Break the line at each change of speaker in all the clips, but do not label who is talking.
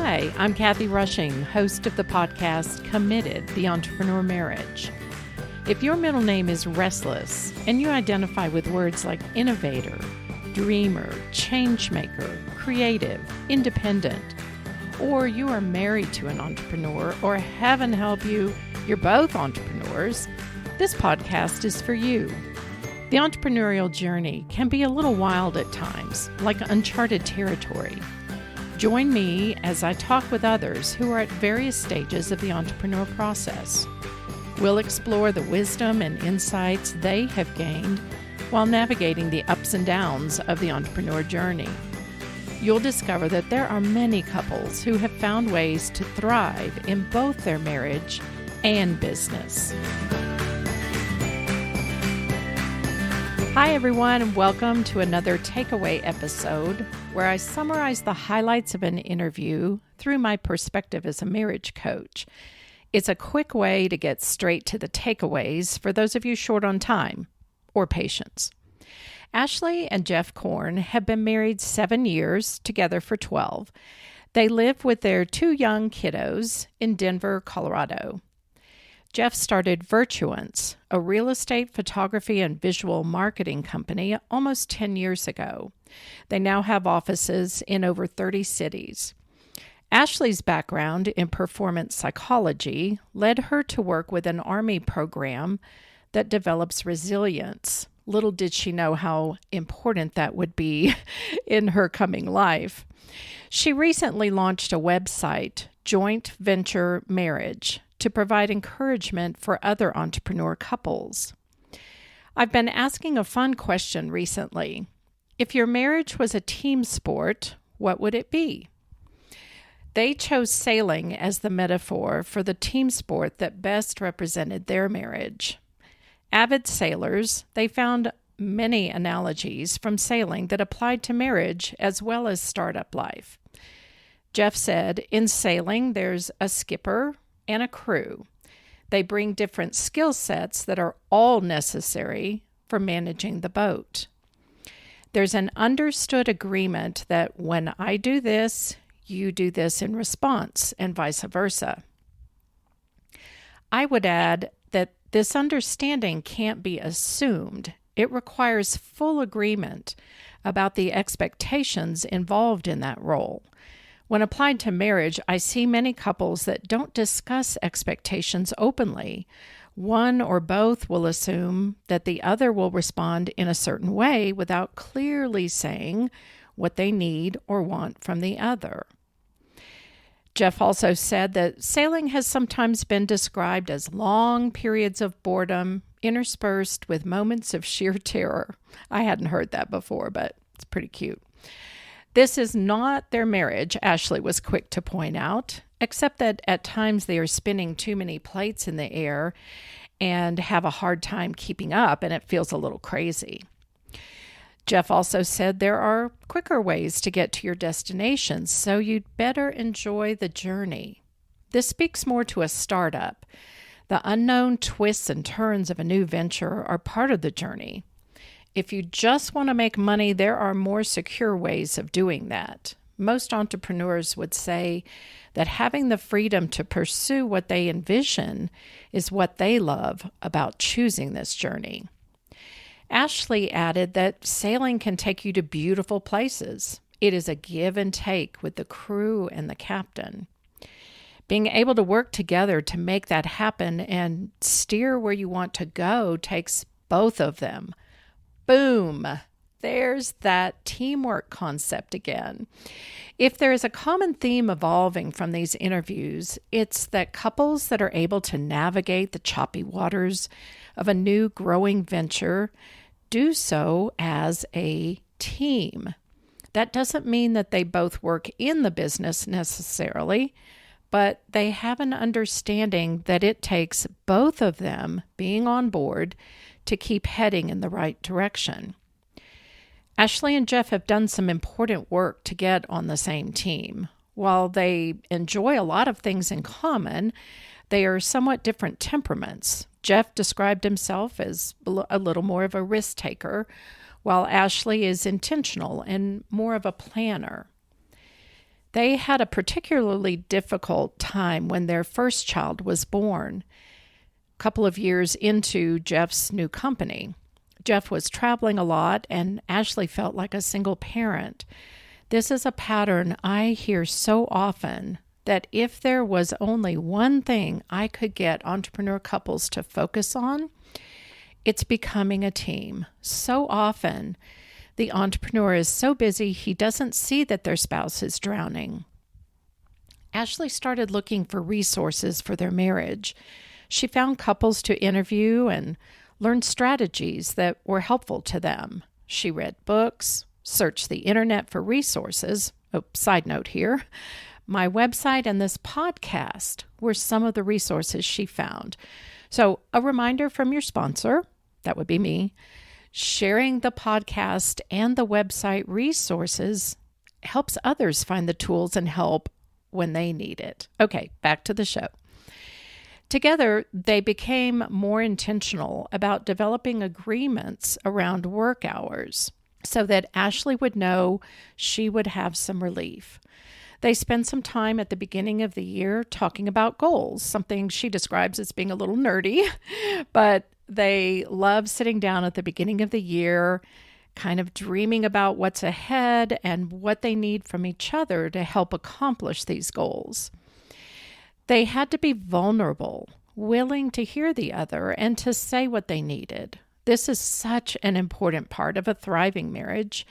Hi, I'm Kathy Rushing, host of the podcast Committed, the Entrepreneur Marriage. If your middle name is Restless and you identify with words like innovator, dreamer, changemaker, creative, independent, or you are married to an entrepreneur, or heaven help you, you're both entrepreneurs, this podcast is for you. The entrepreneurial journey can be a little wild at times, like uncharted territory. Join me as I talk with others who are at various stages of the entrepreneur process. We'll explore the wisdom and insights they have gained while navigating the ups and downs of the entrepreneur journey. You'll discover that there are many couples who have found ways to thrive in both their marriage and business. Hi, everyone, and welcome to another takeaway episode where I summarize the highlights of an interview through my perspective as a marriage coach. It's a quick way to get straight to the takeaways for those of you short on time or patience. Ashley and Jeff Korn have been married 7 years, together for 12. They live with their 2 young kiddos in Denver, Colorado. Jeff started Virtuance, a real estate photography and visual marketing company, almost 10 years ago. They now have offices in over 30 cities. Ashley's background in performance psychology led her to work with an Army program that develops resilience. Little did she know how important that would be in her coming life. She recently launched a website, Joint Venture Marriage, to provide encouragement for other entrepreneur couples. I've been asking a fun question recently. If your marriage was a team sport, what would it be? They chose sailing as the metaphor for the team sport that best represented their marriage. Avid sailors, they found many analogies from sailing that applied to marriage as well as startup life. Jeff said, in sailing, there's a skipper and a crew. They bring different skill sets that are all necessary for managing the boat. There's an understood agreement that when I do this, you do this in response, and vice versa. I would add that this understanding can't be assumed. It requires full agreement about the expectations involved in that role. When applied to marriage, I see many couples that don't discuss expectations openly. One or both will assume that the other will respond in a certain way without clearly saying what they need or want from the other. Jeff also said that sailing has sometimes been described as long periods of boredom interspersed with moments of sheer terror. I hadn't heard that before, but it's pretty cute. This is not their marriage, Ashley was quick to point out, except that at times they are spinning too many plates in the air and have a hard time keeping up, and it feels a little crazy. Jeff also said there are quicker ways to get to your destination, so you'd better enjoy the journey. This speaks more to a startup. The unknown twists and turns of a new venture are part of the journey. If you just want to make money, there are more secure ways of doing that. Most entrepreneurs would say that having the freedom to pursue what they envision is what they love about choosing this journey. Ashley added that sailing can take you to beautiful places. It is a give and take with the crew and the captain. Being able to work together to make that happen and steer where you want to go takes both of them. Boom! There's that teamwork concept again. If there is a common theme evolving from these interviews, it's that couples that are able to navigate the choppy waters of a new growing venture do so as a team. That doesn't mean that they both work in the business necessarily, but they have an understanding that it takes both of them being on board to keep heading in the right direction. Ashley and Jeff have done some important work to get on the same team. While they enjoy a lot of things in common, they are somewhat different temperaments. Jeff described himself as a little more of a risk taker, while Ashley is intentional and more of a planner. They had a particularly difficult time when their first child was born, a couple of years into Jeff's new company. Jeff was traveling a lot, and Ashley felt like a single parent. This is a pattern I hear so often, that if there was only one thing I could get entrepreneur couples to focus on, it's becoming a team. So often, the entrepreneur is so busy he doesn't see that their spouse is drowning. Ashley started looking for resources for their marriage. She found couples to interview and learned strategies that were helpful to them. She read books, searched the internet for resources. Oh, side note here. My website and this podcast were some of the resources she found. So a reminder from your sponsor, that would be me, sharing the podcast and the website resources helps others find the tools and help when they need it. Okay, back to the show. Together, they became more intentional about developing agreements around work hours so that Ashley would know she would have some relief. They spend some time at the beginning of the year talking about goals, something she describes as being a little nerdy, but they love sitting down at the beginning of the year, kind of dreaming about what's ahead and what they need from each other to help accomplish these goals. They had to be vulnerable, willing to hear the other and to say what they needed. This is such an important part of a thriving marriage.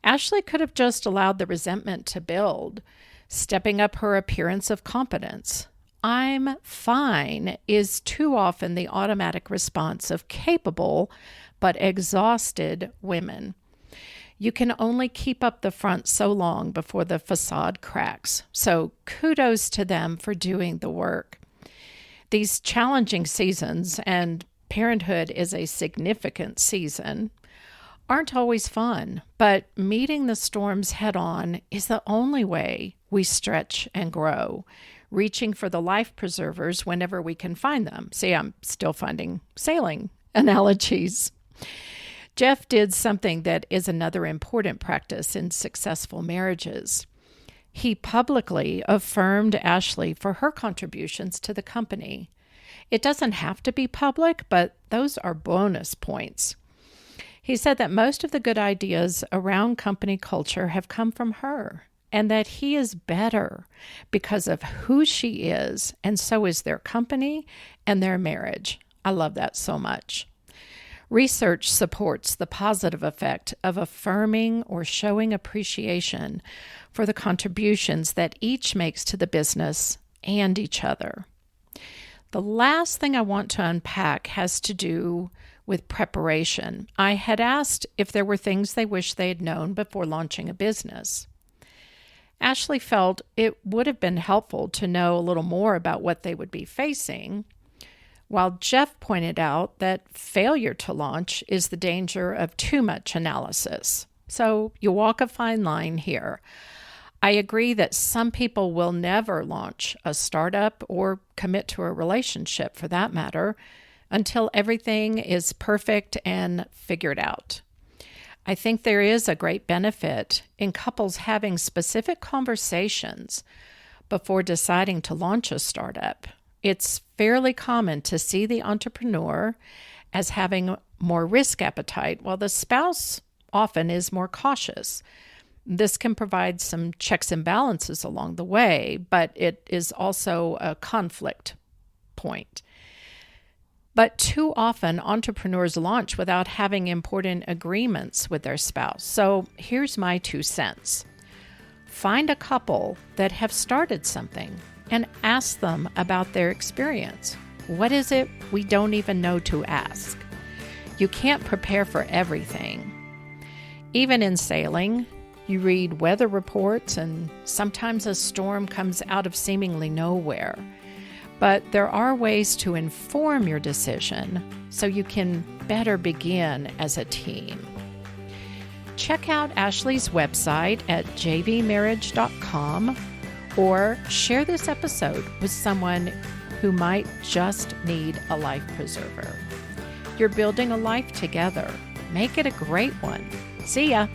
Ashley could have just allowed the resentment to build, stepping up her appearance of competence. I'm fine is too often the automatic response of capable but exhausted women. You can only keep up the front so long before the facade cracks. So kudos to them for doing the work. These challenging seasons, and parenthood is a significant season, aren't always fun, but meeting the storms head on is the only way we stretch and grow, reaching for the life preservers whenever we can find them. See, I'm still finding sailing analogies. Jeff did something that is another important practice in successful marriages. He publicly affirmed Ashley for her contributions to the company. It doesn't have to be public, but those are bonus points. He said that most of the good ideas around company culture have come from her, and that he is better because of who she is, and so is their company and their marriage. I love that so much. Research supports the positive effect of affirming or showing appreciation for the contributions that each makes to the business and each other. The last thing I want to unpack has to do with preparation. I had asked if there were things they wish they had known before launching a business. Ashley felt it would have been helpful to know a little more about what they would be facing, while Jeff pointed out that failure to launch is the danger of too much analysis. So you walk a fine line here. I agree that some people will never launch a startup or commit to a relationship, for that matter, until everything is perfect and figured out. I think there is a great benefit in couples having specific conversations before deciding to launch a startup. It's fairly common to see the entrepreneur as having more risk appetite, while the spouse often is more cautious. This can provide some checks and balances along the way, but it is also a conflict point. But too often, entrepreneurs launch without having important agreements with their spouse. So here's my 2 cents. Find a couple that have started something and ask them about their experience. What is it we don't even know to ask? You can't prepare for everything. Even in sailing, you read weather reports and sometimes a storm comes out of seemingly nowhere. But there are ways to inform your decision so you can better begin as a team. Check out Ashley's website at jvmarriage.com or share this episode with someone who might just need a life preserver. You're building a life together. Make it a great one. See ya.